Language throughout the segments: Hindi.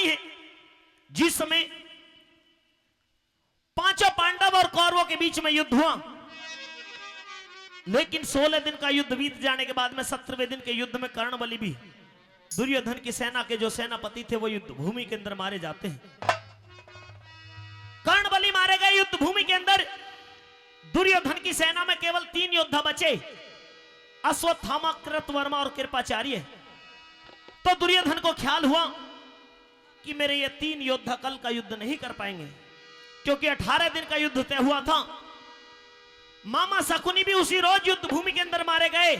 कहानी है जिस समय पांचों पांडव और कौरवों के बीच में युद्ध हुआ, लेकिन 16 दिन का युद्ध बीत जाने के बाद में 17वें दिन के युद्ध में कर्णबली भी दुर्योधन की सेना के जो सेनापति थे वो युद्ध भूमि के अंदर मारे जाते हैं। कर्णबली मारे गए युद्ध भूमि के अंदर। दुर्योधन की सेना में केवल 3 योद्धा बचे, अश्वत्थामा, कृतवर्मा और कृपाचार्य। तो दुर्योधन को ख्याल हुआ कि मेरे ये 3 योद्धा कल का युद्ध नहीं कर पाएंगे, क्योंकि 18 दिन का युद्ध तय हुआ था। मामा शकुनी भी उसी रोज युद्ध भूमि के अंदर मारे गए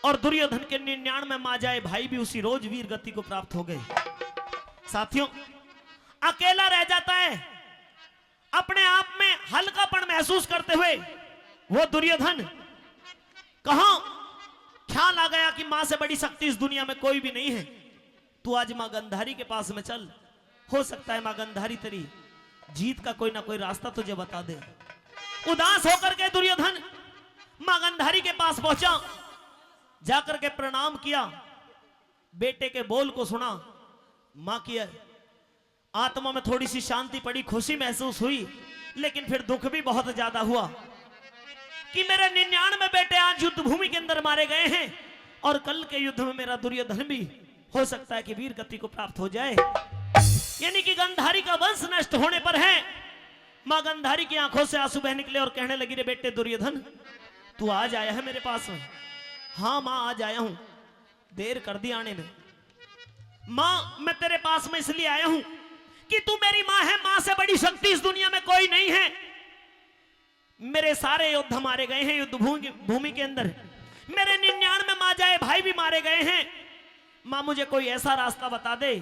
और दुर्योधन के 99 माजाए भाई भी उसी रोज वीर गति को प्राप्त हो गए। साथियों, अकेला रह जाता है, अपने आप में हल्कापन महसूस करते हुए वो दुर्योधन कहां ख्याल आ गया कि मां से बड़ी शक्ति इस दुनिया में कोई भी नहीं है। तू आज मां गंधारी के पास में चल, हो सकता है मां गंधारी तेरी जीत का कोई ना कोई रास्ता तुझे बता दे। उदास होकर के दुर्योधन मां गंधारी के पास पहुंचा, जाकर के प्रणाम किया, बेटे के बोल को सुना। मां की आत्मा में थोड़ी सी शांति पड़ी, खुशी महसूस हुई, लेकिन फिर दुख भी बहुत ज्यादा हुआ कि मेरे 99 बेटे आज युद्ध भूमि के अंदर मारे गए हैं और कल के युद्ध में मेरा दुर्योधन भी हो सकता है कि वीर गति को प्राप्त हो जाए, यानी कि गंधारी का वंश नष्ट होने पर है। मां गंधारी की आंखों से आंसू बह निकले और कहने लगी, रे बेटे दुर्योधन, तू आज आया है मेरे पास में? हाँ मां, आज आया हूं, देर कर दी आने में। मां, मैं तेरे पास में इसलिए आया हूं कि तू मेरी मां है, मां से बड़ी शक्ति इस दुनिया में कोई नहीं है। मेरे सारे योद्धा मारे गए हैं युद्ध भूमि के अंदर, मेरे 99 माजाए भाई भी मारे गए हैं। मां, मुझे कोई ऐसा रास्ता बता दे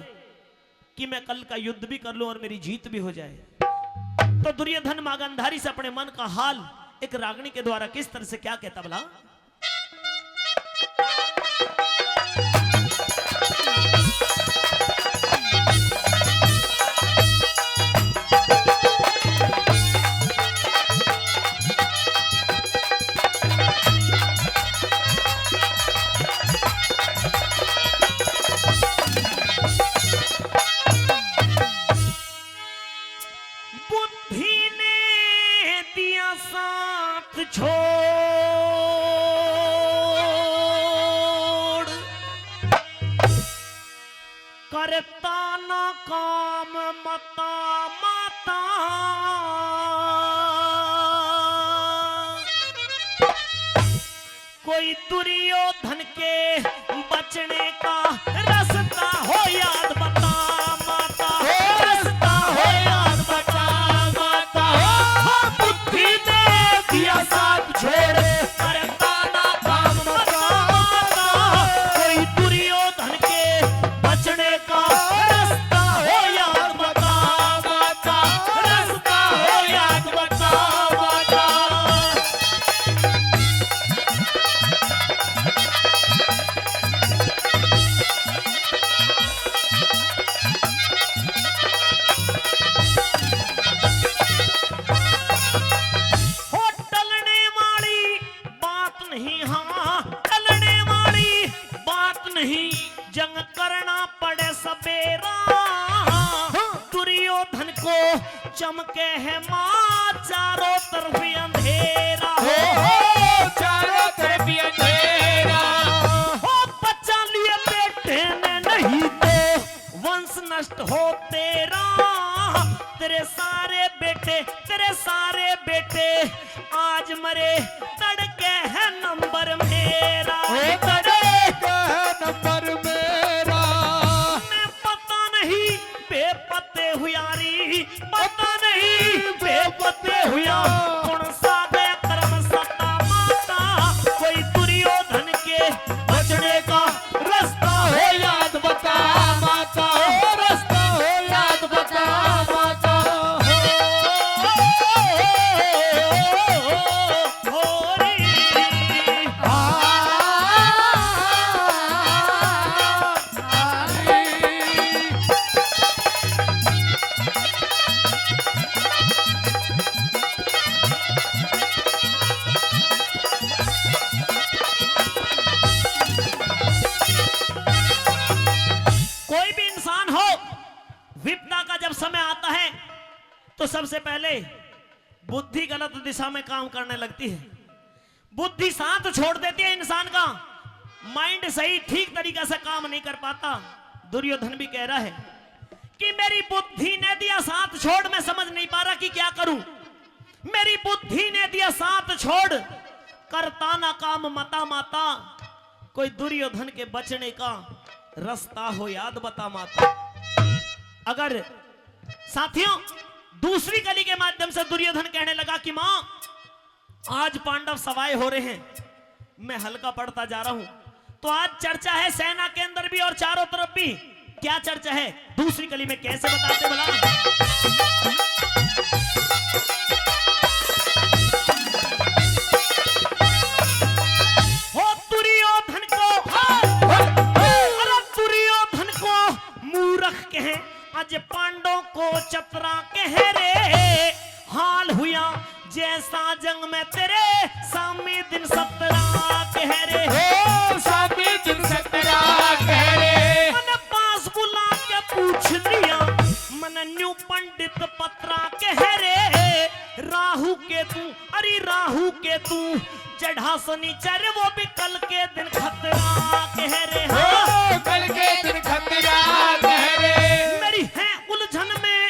कि मैं कल का युद्ध भी कर लूं और मेरी जीत भी हो जाए। तो दुर्योधन मां गंधारी से अपने मन का हाल एक रागनी के द्वारा किस तरह से क्या कहता बोला, छोड़ करता ना काम मता माता, कोई दुर्योधन के बचने का रास्ता हो याद बता माता, रास्ता हो याद बता माता। बुद्धि ने दिया साथ छोड़े करता ना काम मता माता, कोई दुर्योधन के बचने का रास्ता हो याद बता माता, रास्ता हो याद बता माता। जंग करना पड़े सबेरा, दुर्योधन को चमके है मां चारों तरफ अंधेरा, चारों तरफ अंधेरा। हो बचा लिए बेटे ने नहीं तो वंश नष्ट हो तेरा, तेरे सारे बेटे आज मरे, तड़के है नंबर मेरा, नंबर मेरा। मैं पता नहीं बेपते हुयारी, पता नहीं बेपते हुआ कौन सा गया कर्म सता माता, कोई दुर्योधन के बचने का रास्ता हो याद बता माता, रास्ता हो याद बता माता। कोई भी इंसान हो विपदा का जब समय आता है तो सबसे पहले बुद्धि गलत दिशा में काम करने लगती है, बुद्धि साथ छोड़ देती है इंसान का, माइंड सही ठीक तरीके से काम नहीं कर पाता। दुर्योधन भी कह रहा है कि मेरी बुद्धि ने दिया साथ छोड़, मैं समझ नहीं पा रहा कि क्या करूं, मेरी बुद्धि ने दिया साथ छोड़, करता ना काम मता माता, कोई दुर्योधन के बचने का रास्ता हो याद बता माता। अगर साथियों दूसरी कली के माध्यम से दुर्योधन कहने लगा कि मां आज पांडव सवाए हो रहे हैं, मैं हल्का पड़ता जा रहा हूं, तो आज चर्चा है सेना के अंदर भी और चारों तरफ भी। क्या चर्चा है दूसरी कली में, कैसे बताते भला? हो दुर्योधन को मूर्ख कहे, आज पांडवों को चतरा कह रे, हाल हुआ जैसा जंग में तेरे सामने दिन 17 कह रे, हो सामने दिन 17 कह रे, मन पास बुला के पूछ लिया, मन न्यू पंडित पत्रा कह रे, राहु के तू, अरे राहु के तू चढ़ा शनिचर, वो भी कल के दिन खतरा कह रे, हो कल के दिन खतरा कह रे, मेरी है उलझन में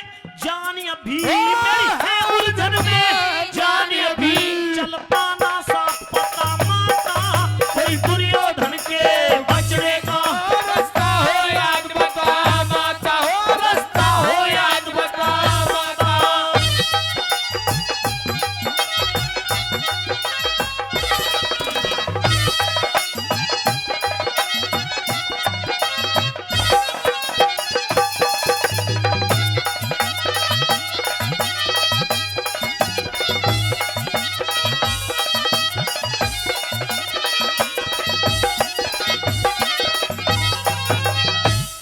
जान अभी, मेरी है उलझन में जान अभी, चलता ना साथ पता माता, कोई दुर्योधन के बचने का रास्ता हो याद बता माता, हो रास्ता हो याद बता माता।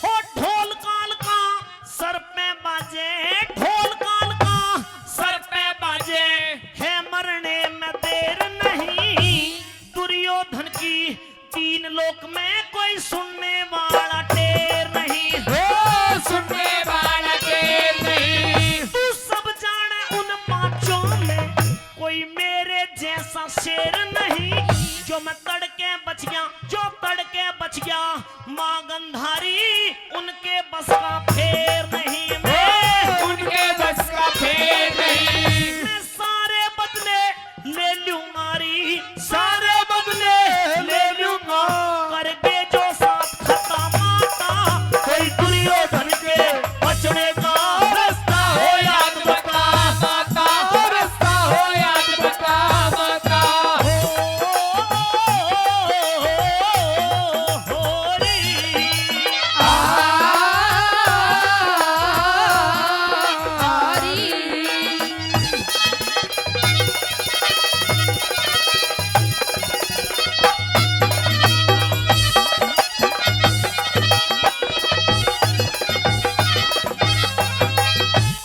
हो ढोल काल का सर पे बाजे, ढोल काल का सर पे बाजे, है मरने में देर नहीं, दुर्योधन की 3 लोक में कोई सुनने वाला टेर नहीं, हो सुनने वाला के नहीं, तू सब जाने उन 5 में कोई मेरे जैसा शेर नहीं, जो मैं तड़के बच गया, जो तड़के बच गया, मां गंधारी उनके बस का फेर नहीं, मैं उनके बस का फेर नहीं, मैं सारे बदले ले लूं मारी, सारे बदले ले लूंगा, करके जो साथ खता माता, कोई दुर्योधन के बचने का रास्ता हो याद बता माता, हो रास्ता हो याद बता माता।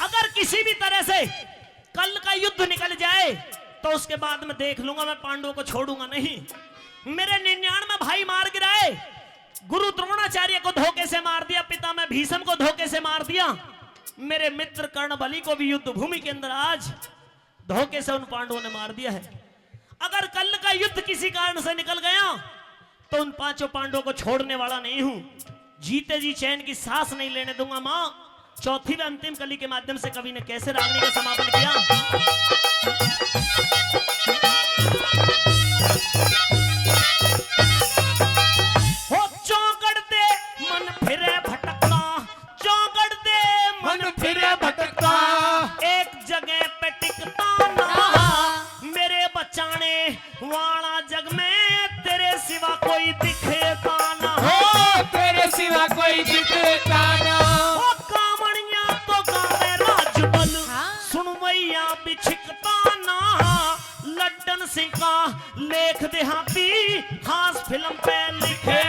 अगर किसी भी तरह से कल का युद्ध निकल जाए तो उसके बाद में देख लूंगा, मैं पांडवों को छोड़ूंगा नहीं। मेरे 99 भाई मार गिराए, गुरु द्रोणाचार्य को धोखे से मार दिया, पिता में भीष्म को धोखे से मार दिया, मेरे मित्र कर्ण बलि को भी युद्ध भूमि के अंदर आज धोखे से उन पांडवों ने मार दिया है। अगर कल का युद्ध किसी कारण से निकल गया तो उन 5 पांडवों को छोड़ने वाला नहीं हूं, जीते जी चैन की सांस नहीं लेने दूंगा। मां चौथी व अंतिम कली के माध्यम से कवि ने कैसे रागनी का समापन किया। हो चौकड़ दे मन फिरे भटकता, चौकड़ दे मन फिरे भटकता, एक जगह पे टिकता ना, मेरे बचाने वाला जग में तेरे सिवा कोई दिखेता ना, हो तेरे सिवा कोई दिखता ना, ओ कामणिया तो गावे राजबल, सुनवैया बिछकता ना, लड्डन सिंह का लेख देहाती खास फिल्म पे लिखे